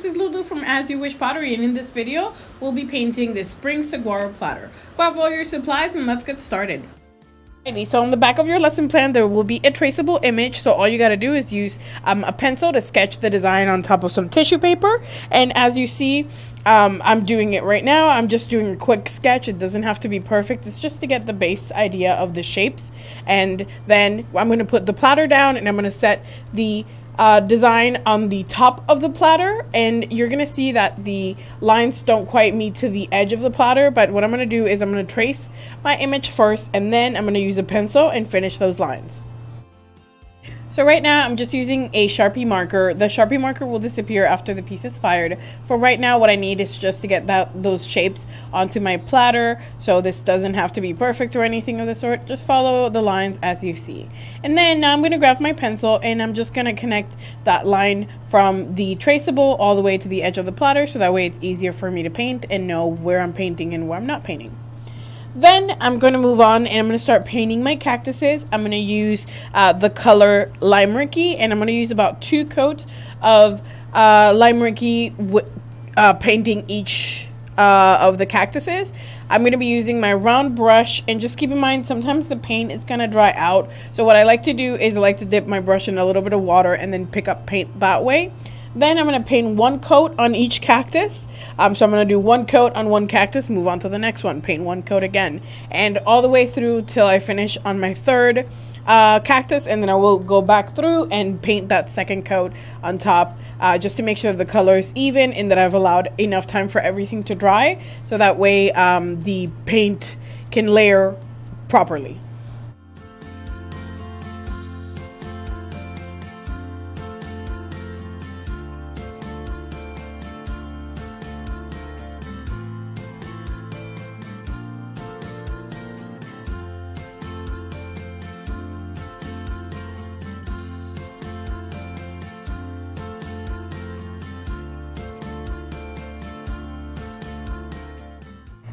this is Lulu from As You Wish Pottery, and in this video, we'll be painting this Spring Saguaro platter. Grab all your supplies and let's get started. Alrighty, so on the back of your lesson plan, there will be a traceable image, so all you gotta do is use a pencil to sketch the design on top of some tissue paper. And as you see, I'm doing it right now. I'm just doing a quick sketch. It doesn't have to be perfect. It's just to get the base idea of the shapes. And then I'm gonna put the platter down and I'm gonna set the design on the top of the platter, and you're gonna see that the lines don't quite meet to the edge of the platter, but what I'm gonna do is I'm gonna trace my image first and then I'm gonna use a pencil and finish those lines. So right now I'm just using a Sharpie marker. The Sharpie marker will disappear after the piece is fired. For right now, what I need is just to get those shapes onto my platter. So this doesn't have to be perfect or anything of the sort. Just follow the lines as you see. And then now I'm going to grab my pencil and I'm just going to connect that line from the traceable all the way to the edge of the platter. So that way it's easier for me to paint and know where I'm painting and where I'm not painting. Then I'm going to move on and I'm going to start painting my cactuses. I'm going to use the color Lime Ricky, and I'm going to use about 2 coats of Lime Ricky painting each of the cactuses. I'm going to be using my round brush, and just keep in mind sometimes the paint is going to dry out. So what I like to do is I like to dip my brush in a little bit of water and then pick up paint that way. Then I'm going to paint 1 coat on each cactus. So I'm going to do 1 coat on 1 cactus, move on to the next one, paint 1 coat again. And all the way through till I finish on my 3rd cactus, and then I will go back through and paint that 2nd coat on top, just to make sure the color is even and that I've allowed enough time for everything to dry. So that way the paint can layer properly.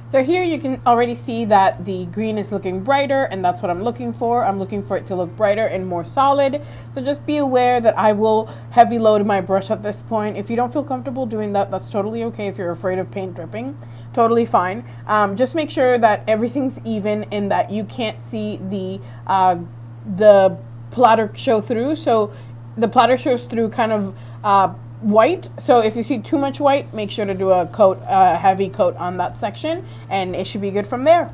So here you can already see that the green is looking brighter, and that's what I'm looking for. I'm looking for it to look brighter and more solid. So just be aware that I will heavy load my brush at this point. If you don't feel comfortable doing that, that's totally okay. If you're afraid of paint dripping, totally fine. Just make sure that everything's even and that you can't see the platter show through. So the platter shows through kind of white, so if you see too much white, make sure to do a heavy coat on that section, and it should be good from there.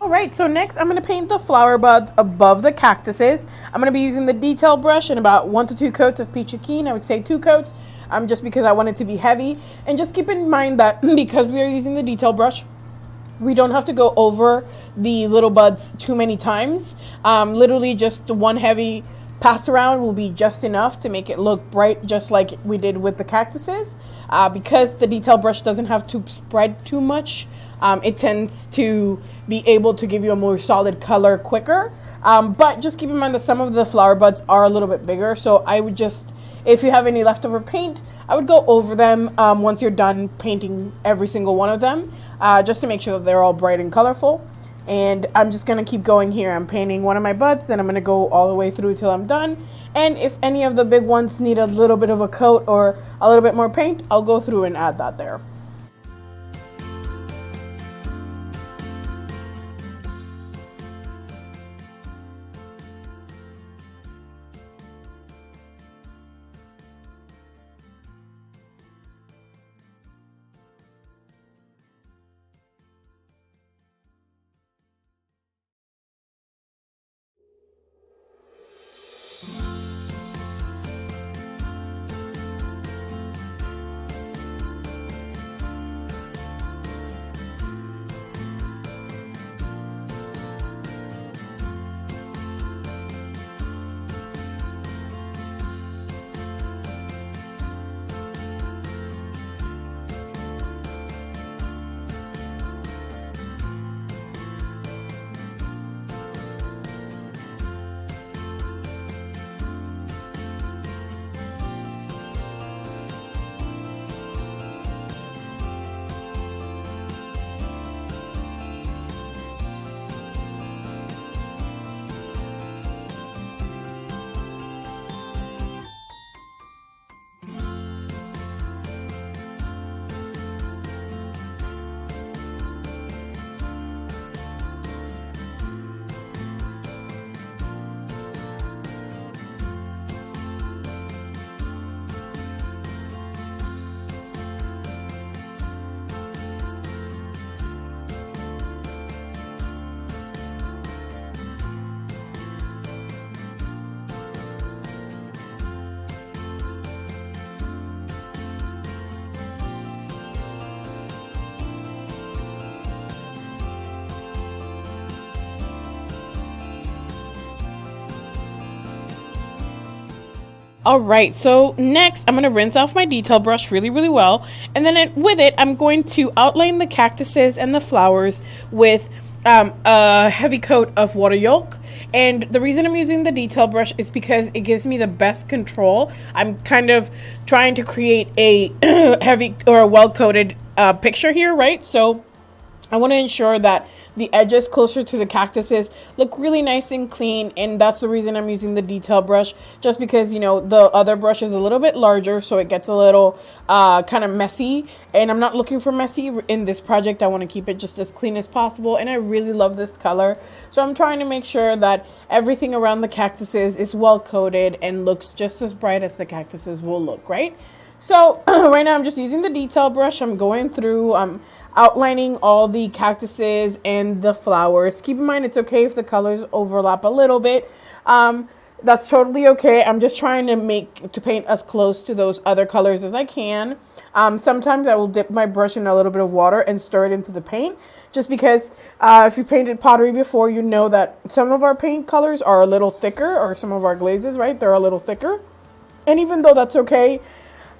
Alright, so next I'm going to paint the flower buds above the cactuses. I'm going to be using the detail brush and about 1 to 2 coats of peachy keen. I would say 2 coats, just because I want it to be heavy. And just keep in mind that because we are using the detail brush, we don't have to go over the little buds too many times. Literally just one heavy pass around will be just enough to make it look bright, just like we did with the cactuses. Because the detail brush doesn't have to spread too much, it tends to be able to give you a more solid color quicker. But just keep in mind that some of the flower buds are a little bit bigger, so I would just, if you have any leftover paint, I would go over them once you're done painting every single one of them, just to make sure that they're all bright and colorful. And I'm just going to keep going here. I'm painting one of my buds, then I'm going to go all the way through till I'm done. And if any of the big ones need a little bit of a coat or a little bit more paint, I'll go through and add that there. Alright, so next I'm going to rinse off my detail brush really well, and then with it I'm going to outline the cactuses and the flowers with a heavy coat of water yolk. And the reason I'm using the detail brush is because it gives me the best control. I'm kind of trying to create a heavy or a well-coated picture here, right? So I want to ensure that the edges closer to the cactuses look really nice and clean, and that's the reason I'm using the detail brush, just because, you know, the other brush is a little bit larger, so it gets a little kind of messy, and I'm not looking for messy in this project. I want to keep it just as clean as possible, and I really love this color, so I'm trying to make sure that everything around the cactuses is well coated and looks just as bright as the cactuses will look, right? So right now I'm just using the detail brush. I'm going through, outlining all the cactuses and the flowers. Keep in mind, it's okay if the colors overlap a little bit. That's totally okay. I'm just trying to paint as close to those other colors as I can. Sometimes I will dip my brush in a little bit of water and stir it into the paint, just because if you painted pottery before, you know that some of our paint colors are a little thicker, or some of our glazes, right? They're a little thicker. And even though that's okay,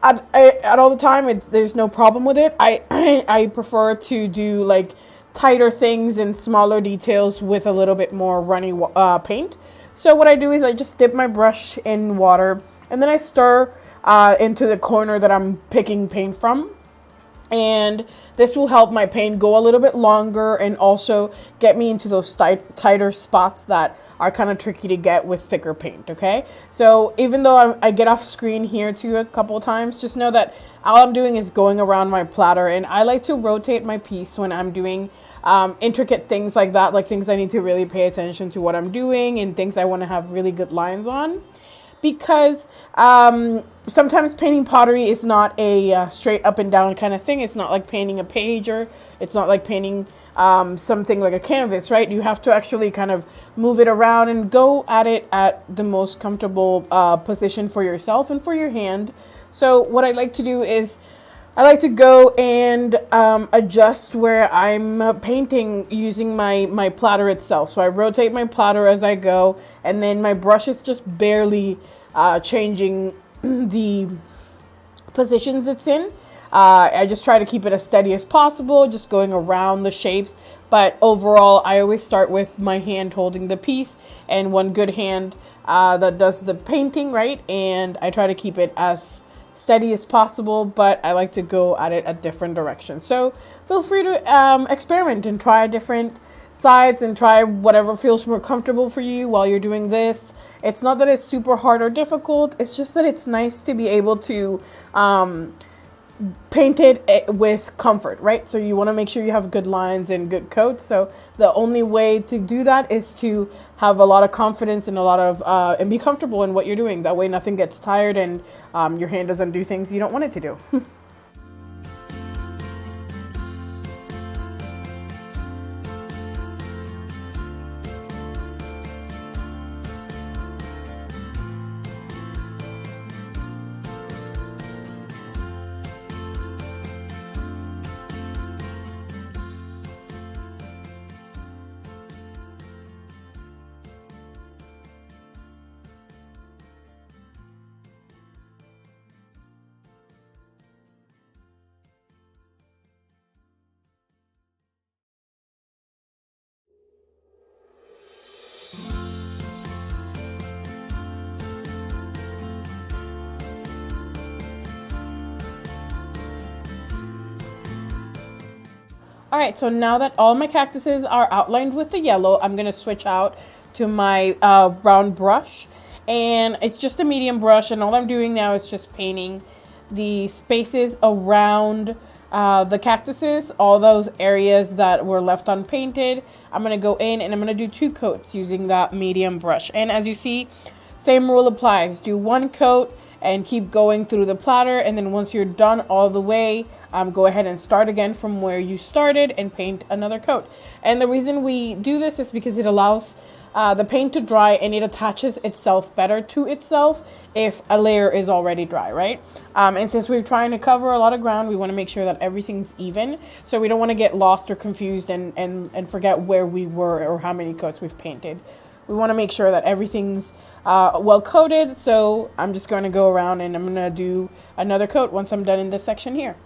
at all the time, there's no problem with it. I prefer to do like tighter things and smaller details with a little bit more runny paint. So what I do is I just dip my brush in water, and then I stir into the corner that I'm picking paint from. And this will help my paint go a little bit longer and also get me into those tighter spots that are kind of tricky to get with thicker paint, okay? So even though I get off screen here too a couple times, just know that all I'm doing is going around my platter, and I like to rotate my piece when I'm doing intricate things like that, like things I need to really pay attention to what I'm doing and things I want to have really good lines on. Because sometimes painting pottery is not a straight up and down kind of thing. It's not like painting a page, or it's not like painting something like a canvas, right? You have to actually kind of move it around and go at it at the most comfortable position for yourself and for your hand. So what I like to do is I like to go and adjust where I'm painting using my platter itself. So I rotate my platter as I go, and then my brush is just barely changing the positions it's in. I just try to keep it as steady as possible, just going around the shapes. But overall, I always start with my hand holding the piece and one good hand that does the painting, right? And I try to keep it as steady as possible, but I like to go at it at different directions. So feel free to experiment and try different sides and try whatever feels more comfortable for you while you're doing this. It's not that it's super hard or difficult. It's just that it's nice to be able to paint it with comfort, right? So you want to make sure you have good lines and good coats. So the only way to do that is to have a lot of confidence and a lot of and be comfortable in what you're doing. That way nothing gets tired and your hand doesn't do things you don't want it to do. All right, so now that all my cactuses are outlined with the yellow, I'm going to switch out to my round brush. And it's just a medium brush, and all I'm doing now is just painting the spaces around the cactuses, all those areas that were left unpainted. I'm going to go in and I'm going to do 2 coats using that medium brush. And as you see, same rule applies. Do 1 coat and keep going through the platter, and then once you're done all the way, go ahead and start again from where you started and paint another coat. And the reason we do this is because it allows the paint to dry, and it attaches itself better to itself if a layer is already dry, right? And since we're trying to cover a lot of ground, we want to make sure that everything's even, so we don't want to get lost or confused and forget where we were or how many coats we've painted. We want to make sure that everything's well coated, so I'm just going to go around and I'm going to do another coat once I'm done in this section here.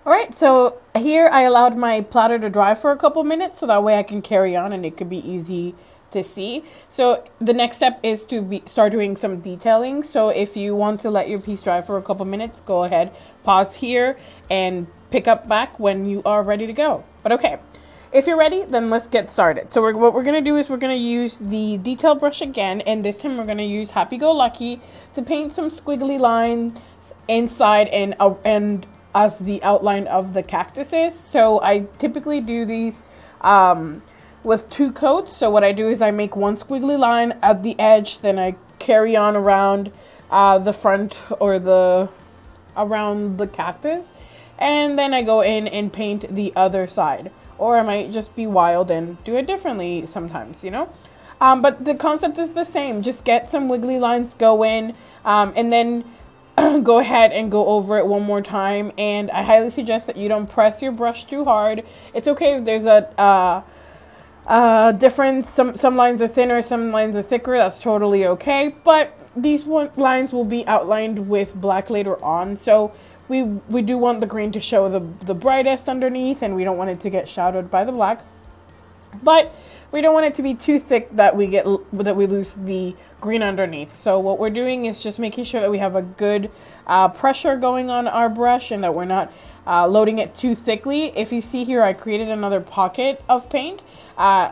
Alright, so here I allowed my platter to dry for a couple minutes so that way I can carry on and it could be easy to see. So the next step is to start doing some detailing. So if you want to let your piece dry for a couple minutes, go ahead, pause here, and pick up back when you are ready to go. But okay, if you're ready, then let's get started. So what we're going to do is we're going to use the detail brush again, and this time we're going to use Happy Go Lucky to paint some squiggly lines inside and as the outline of the cactuses. So I typically do these with 2 coats. So what I do is I make 1 squiggly line at the edge, then I carry on around the front or around the cactus, and then I go in and paint the other side. Or I might just be wild and do it differently sometimes, you know. But the concept is the same. Just get some wiggly lines, go in, and then go ahead and go over it one more time. And I highly suggest that you don't press your brush too hard. It's okay if there's a difference. Some lines are thinner, some lines are thicker. That's totally okay. But these lines will be outlined with black later on. So we do want the green to show the brightest underneath, and we don't want it to get shadowed by the black. but we don't want it to be too thick that we lose the green underneath. So what we're doing is just making sure that we have a good pressure going on our brush and that we're not loading it too thickly. If you see here, I created another pocket of paint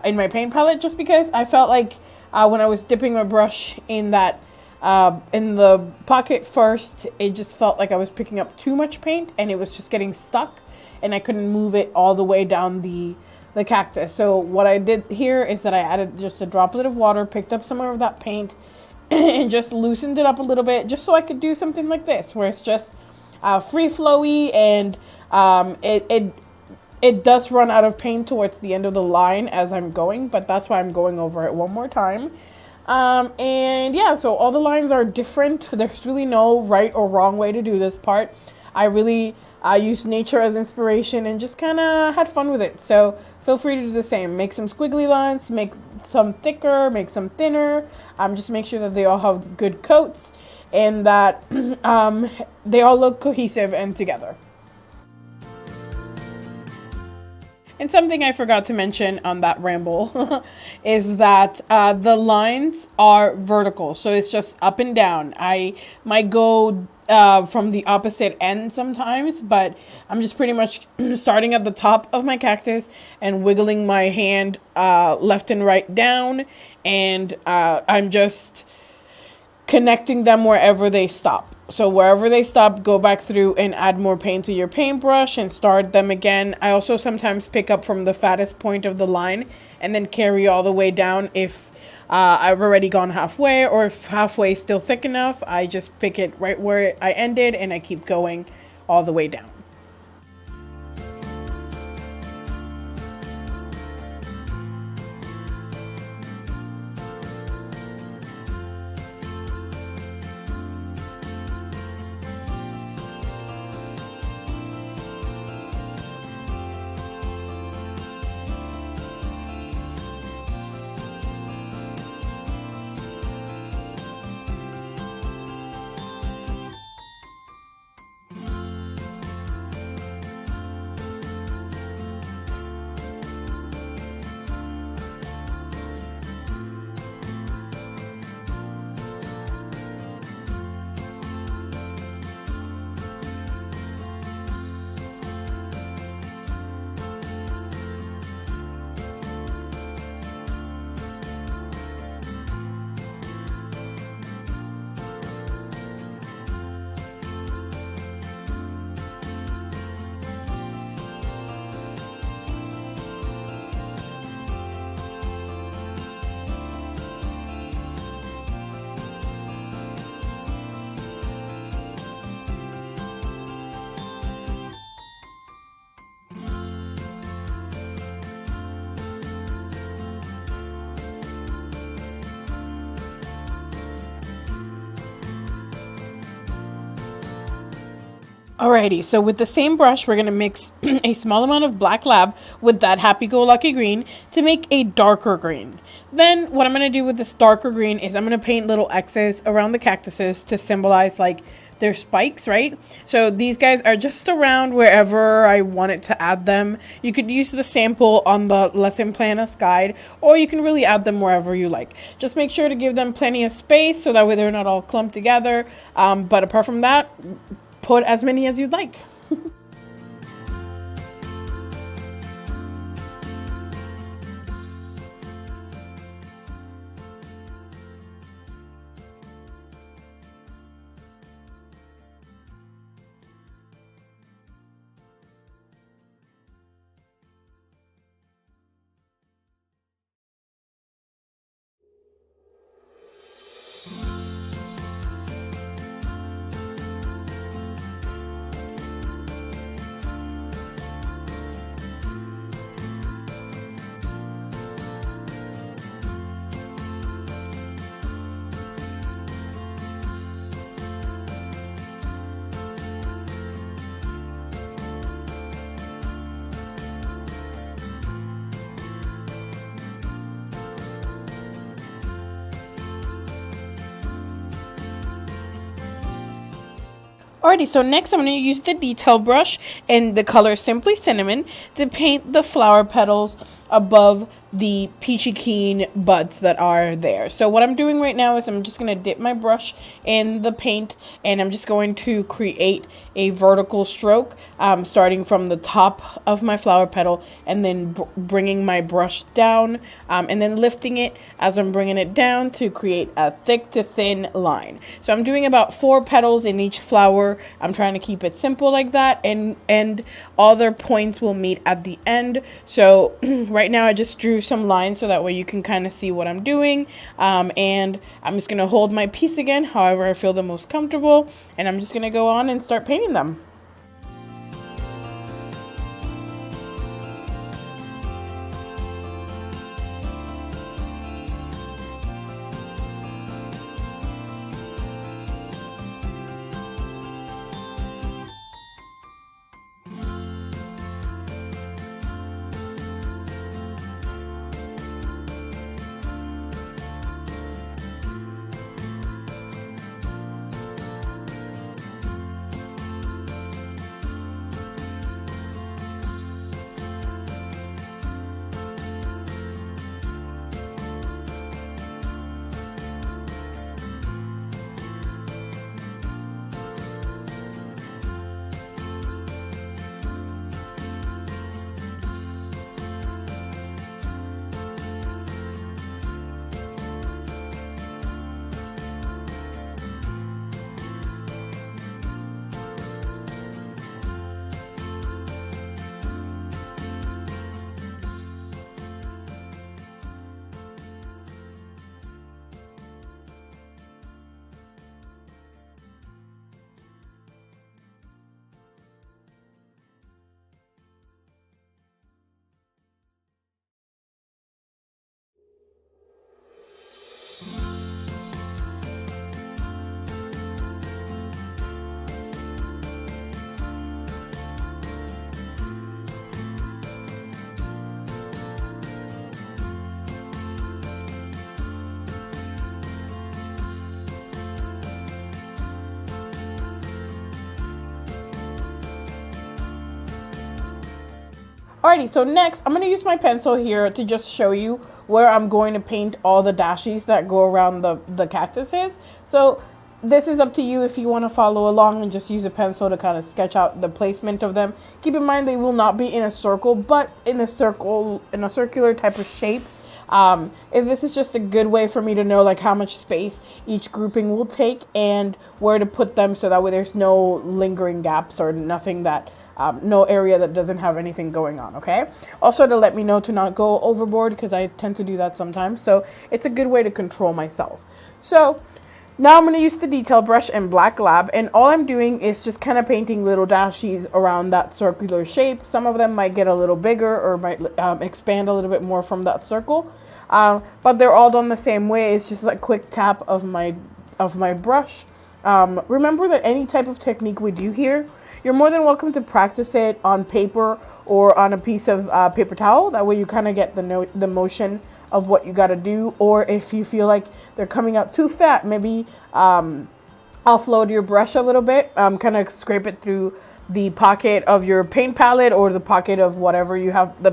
in my paint palette just because I felt like when I was dipping my brush in that in the pocket first, it just felt like I was picking up too much paint and it was just getting stuck and I couldn't move it all the way down the cactus. So what I did here is that I added just a droplet of water, picked up some of that paint and just loosened it up a little bit just so I could do something like this where it's just free flowy and it does run out of paint towards the end of the line as I'm going, but that's why I'm going over it one more time. And yeah, so all the lines are different. There's really no right or wrong way to do this part. I really used nature as inspiration and just kind of had fun with it. So feel free to do the same. Make some squiggly lines, make some thicker, make some thinner. Just make sure that they all have good coats and that they all look cohesive and together. And something I forgot to mention on that ramble is that the lines are vertical. So it's just up and down. I might go from the opposite end sometimes, but I'm just pretty much starting at the top of my cactus and wiggling my hand left and right down. And I'm just connecting them wherever they stop. So wherever they stop, go back through and add more paint to your paintbrush and start them again. I also sometimes pick up from the fattest point of the line and then carry all the way down if I've already gone halfway, or if halfway is still thick enough, I just pick it right where I ended and I keep going all the way down. Alrighty, so with the same brush, we're going to mix a small amount of black lab with that happy-go-lucky green to make a darker green. Then what I'm going to do with this darker green is I'm going to paint little X's around the cactuses to symbolize like their spikes, right? So these guys are just around wherever I wanted to add them. You could use the sample on the lesson planner's guide, or you can really add them wherever you like. Just make sure to give them plenty of space so that way they're not all clumped together. But apart from that, put as many as you'd like. Alrighty, so next I'm going to use the detail brush and the color Simply Cinnamon to paint the flower petals above the peachy keen buds that are there. So what I'm doing right now is I'm just going to dip my brush in the paint, and I'm just going to create a vertical stroke, starting from the top of my flower petal and then bringing my brush down, and then lifting it as I'm bringing it down to create a thick to thin line. So I'm doing about 4 petals in each flower. I'm trying to keep it simple like that, and all their points will meet at the end. So right now I just drew some lines so that way you can kind of see what I'm doing, and I'm just going to hold my piece again however I feel the most comfortable, and I'm just going to go on and start painting them. Alrighty, so next I'm going to use my pencil here to just show you where I'm going to paint all the dashes that go around the cactuses. So this is up to you if you want to follow along and just use a pencil to kind of sketch out the placement of them. Keep in mind they will not be in a circle, but in a circular type of shape. And this is just a good way for me to know like how much space each grouping will take and where to put them, so that way there's no lingering gaps or nothing that no area that doesn't have anything going on. Okay, also to let me know to not go overboard, because I tend to do that sometimes, so it's a good way to control myself. So now I'm going to use the detail brush and black lab, and all I'm doing is just kind of painting little dashes around that circular shape. Some of them might get a little bigger or might expand a little bit more from that circle, but they're all done the same way. It's just a quick tap of my brush. Remember that any type of technique we do here, you're more than welcome to practice it on paper or on a piece of paper towel. That way you kind of get the motion of what you got to do. Or if you feel like they're coming out too fat, maybe offload your brush a little bit, kind of scrape it through the pocket of your paint palette or the pocket of whatever you have, the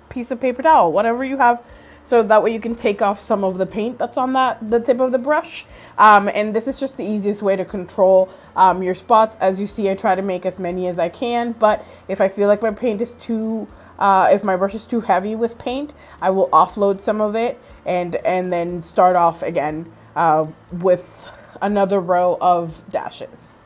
piece of paper towel, whatever you have, so that way you can take off some of the paint that's on the tip of the brush. And this is just the easiest way to control your spots. As you see, I try to make as many as I can, but if I feel like my paint is too if my brush is too heavy with paint, I will offload some of it and then start off again with another row of dashes.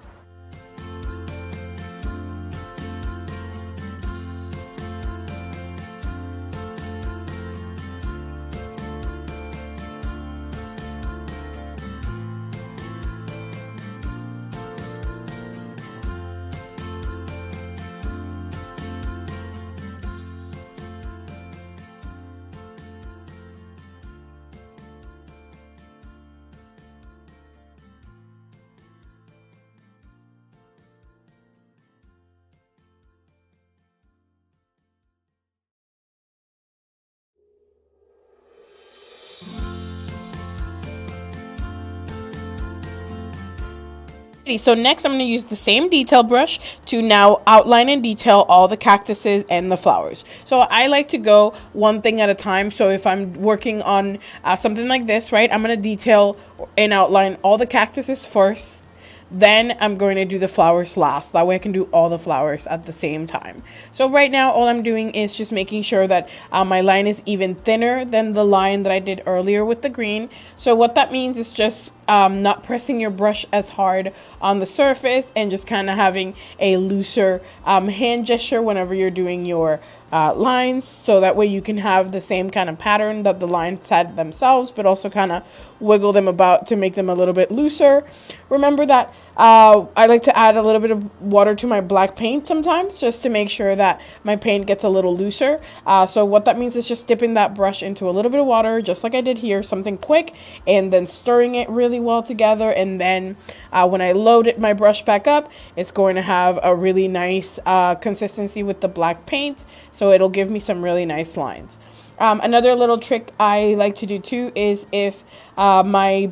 So next I'm going to use the same detail brush to now outline and detail all the cactuses and the flowers. So I like to go one thing at a time. So if I'm working on something like this, right, I'm going to detail and outline all the cactuses first. Then I'm going to do the flowers last. That way I can do all the flowers at the same time. So right now all I'm doing is just making sure that my line is even thinner than the line that I did earlier with the green. So what that means is just not pressing your brush as hard on the surface and just kind of having a looser hand gesture whenever you're doing your lines, so that way you can have the same kind of pattern that the lines had themselves, but also kind of wiggle them about to make them a little bit looser. Remember that I like to add a little bit of water to my black paint sometimes, just to make sure that my paint gets a little looser. So what that means is just dipping that brush into a little bit of water, just like I did here, something quick, and then stirring it really well together. And then when I load my brush back up, it's going to have a really nice consistency with the black paint. So it'll give me some really nice lines. Another little trick I like to do too is if my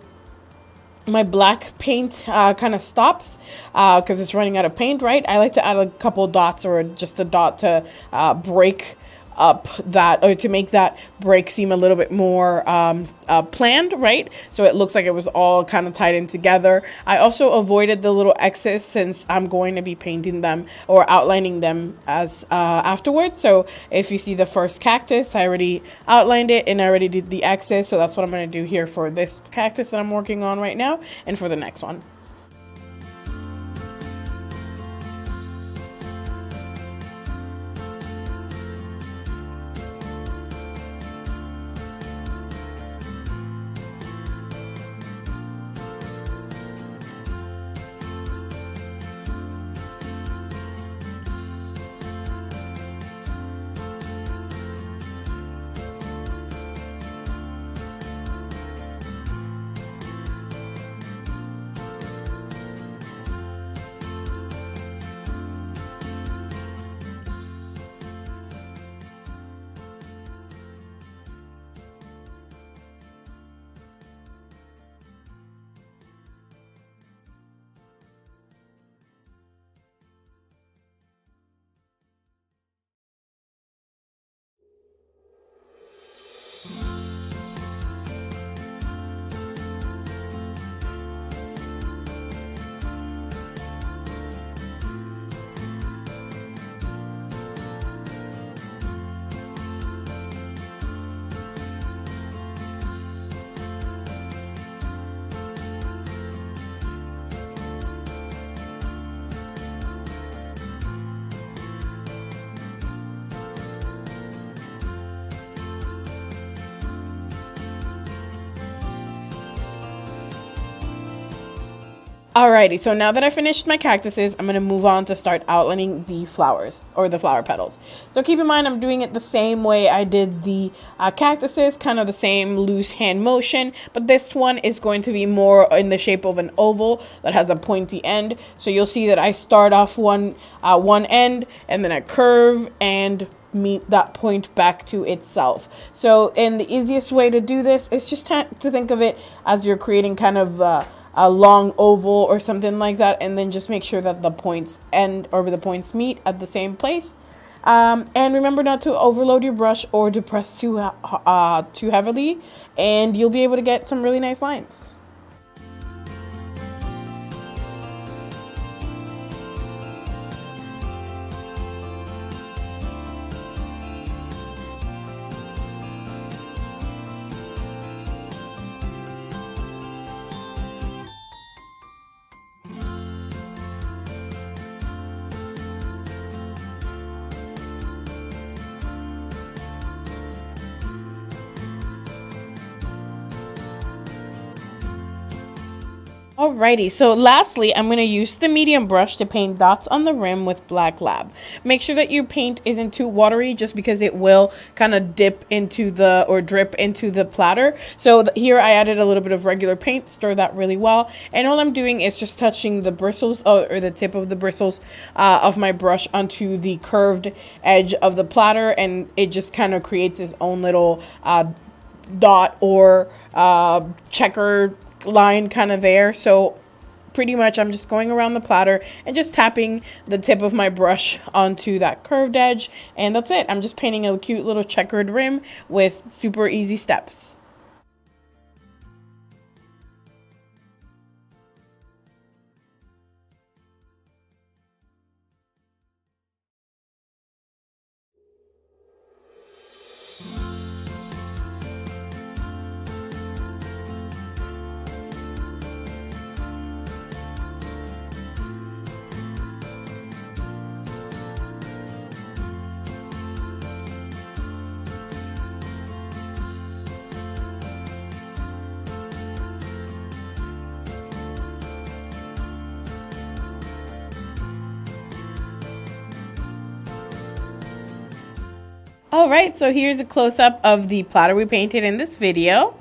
black paint kind of stops because it's running out of paint, right? I like to add a couple dots or just a dot to break up that, or to make that break seem a little bit more planned, right? So it looks like it was all kind of tied in together. I also avoided the little X's since I'm going to be painting them or outlining them as afterwards. So if you see the first cactus, I already outlined it and I already did the X's. So that's what I'm going to do here for this cactus that I'm working on right now and for the next one. Alrighty, so now that I finished my cactuses, I'm going to move on to start outlining the flowers or the flower petals. So keep in mind, I'm doing it the same way I did the cactuses, kind of the same loose hand motion, but this one is going to be more in the shape of an oval that has a pointy end. So you'll see that I start off one end and then I curve and meet that point back to itself. So, and the easiest way to do this is just to think of it as you're creating kind of a long oval or something like that, and then just make sure that the points end or the points meet at the same place. And remember not to overload your brush or to press too heavily, and you'll be able to get some really nice lines. Alrighty, so lastly, I'm going to use the medium brush to paint dots on the rim with black lab. Make sure that your paint isn't too watery, just because it will kind of dip into the, or drip into the platter. So here I added a little bit of regular paint, stir that really well. And all I'm doing is just touching the bristles or the tip of the bristles of my brush onto the curved edge of the platter. And it just kind of creates its own little dot or checker line kind of there. So pretty much I'm just going around the platter and just tapping the tip of my brush onto that curved edge, and that's it. I'm just painting a cute little checkered rim with super easy steps. Alright, so here's a close-up of the platter we painted in this video.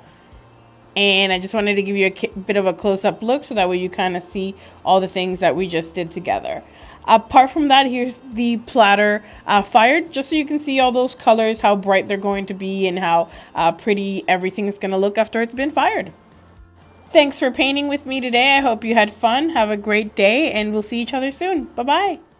And I just wanted to give you a bit of a close-up look so that way you kind of see all the things that we just did together. Apart from that, here's the platter fired, just so you can see all those colors, how bright they're going to be, and how pretty everything is going to look after it's been fired. Thanks for painting with me today. I hope you had fun. Have a great day, and we'll see each other soon. Bye-bye.